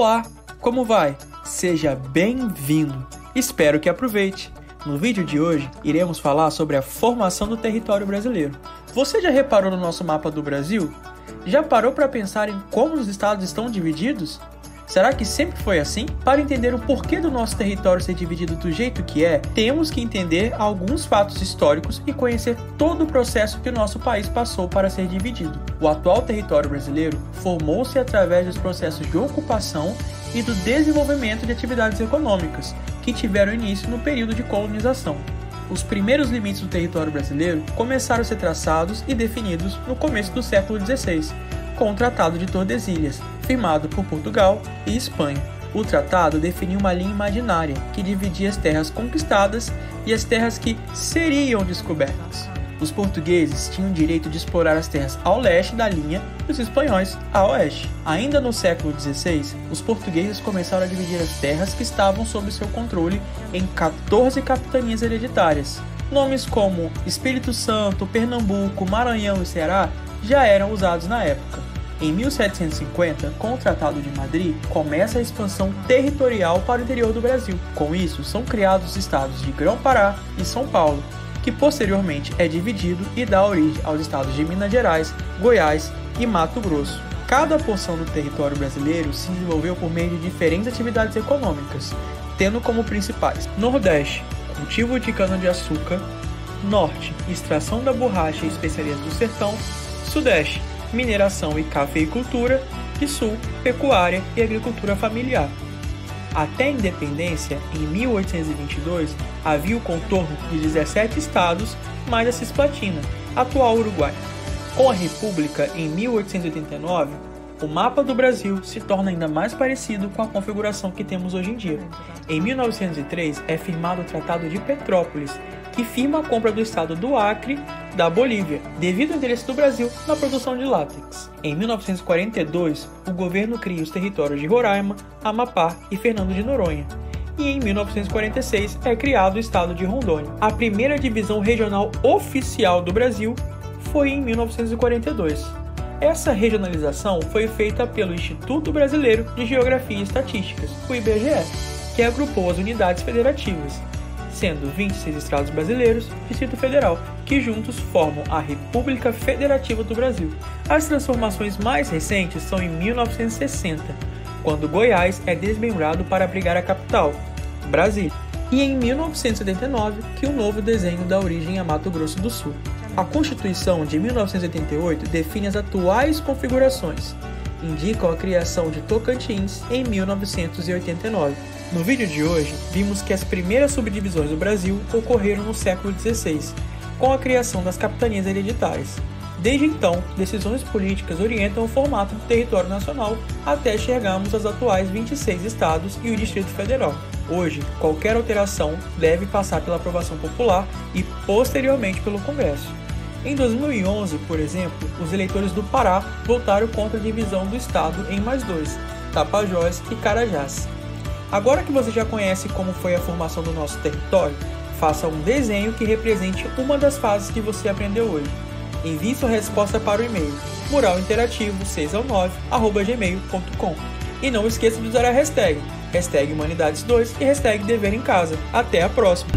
Olá, como vai? Seja bem-vindo! Espero que aproveite! No vídeo de hoje, iremos falar sobre a formação do território brasileiro. Você já reparou no nosso mapa do Brasil? Já parou para pensar em como os estados estão divididos? Será que sempre foi assim? Para entender o porquê do nosso território ser dividido do jeito que é, temos que entender alguns fatos históricos e conhecer todo o processo que o nosso país passou para ser dividido. O atual território brasileiro formou-se através dos processos de ocupação e do desenvolvimento de atividades econômicas, que tiveram início no período de colonização. Os primeiros limites do território brasileiro começaram a ser traçados e definidos no começo do século XVI, com o Tratado de Tordesilhas, firmado por Portugal e Espanha. O tratado definiu uma linha imaginária que dividia as terras conquistadas e as terras que seriam descobertas. Os portugueses tinham o direito de explorar as terras ao leste da linha e os espanhóis a oeste. Ainda no século XVI, os portugueses começaram a dividir as terras que estavam sob seu controle em 14 capitanias hereditárias. Nomes como Espírito Santo, Pernambuco, Maranhão e Ceará já eram usados na época. Em 1750, com o Tratado de Madrid, começa a expansão territorial para o interior do Brasil. Com isso, são criados os estados de Grão-Pará e São Paulo, que posteriormente é dividido e dá origem aos estados de Minas Gerais, Goiás e Mato Grosso. Cada porção do território brasileiro se desenvolveu por meio de diferentes atividades econômicas, tendo como principais: Nordeste, cultivo de cana-de-açúcar; Norte, extração da borracha e especiarias do sertão; Sudeste, mineração e cafeicultura; e Sul, pecuária e agricultura familiar. Até a independência, em 1822, havia o contorno de 17 estados mais a Cisplatina, atual Uruguai. Com a República, em 1889, o mapa do Brasil se torna ainda mais parecido com a configuração que temos hoje em dia. Em 1903, é firmado o Tratado de Petrópolis, que firma a compra do estado do Acre da Bolívia, devido ao interesse do Brasil na produção de látex. Em 1942, o governo cria os territórios de Roraima, Amapá e Fernando de Noronha. E em 1946 é criado o estado de Rondônia. A primeira divisão regional oficial do Brasil foi em 1942. Essa regionalização foi feita pelo Instituto Brasileiro de Geografia e Estatísticas, o IBGE, que agrupou as unidades federativas, sendo 26 estados brasileiros e Distrito Federal, que juntos formam a República Federativa do Brasil. As transformações mais recentes são em 1960, quando Goiás é desmembrado para abrigar a capital, Brasília, e em 1979 que o novo desenho dá origem a Mato Grosso do Sul. A Constituição de 1988 define as atuais configurações, indicam a criação de Tocantins em 1989. No vídeo de hoje, vimos que as primeiras subdivisões do Brasil ocorreram no século XVI, com a criação das capitanias hereditárias. Desde então, decisões políticas orientam o formato do território nacional até chegarmos aos atuais 26 estados e o Distrito Federal. Hoje, qualquer alteração deve passar pela aprovação popular e posteriormente pelo Congresso. Em 2011, por exemplo, os eleitores do Pará votaram contra a divisão do estado em mais dois, Tapajós e Carajás. Agora que você já conhece como foi a formação do nosso território, faça um desenho que represente uma das fases que você aprendeu hoje. Envie sua resposta para o e-mail muralinterativo619@gmail.com e não esqueça de usar a hashtag Humanidades2 e hashtag Dever em Casa. Até a próxima!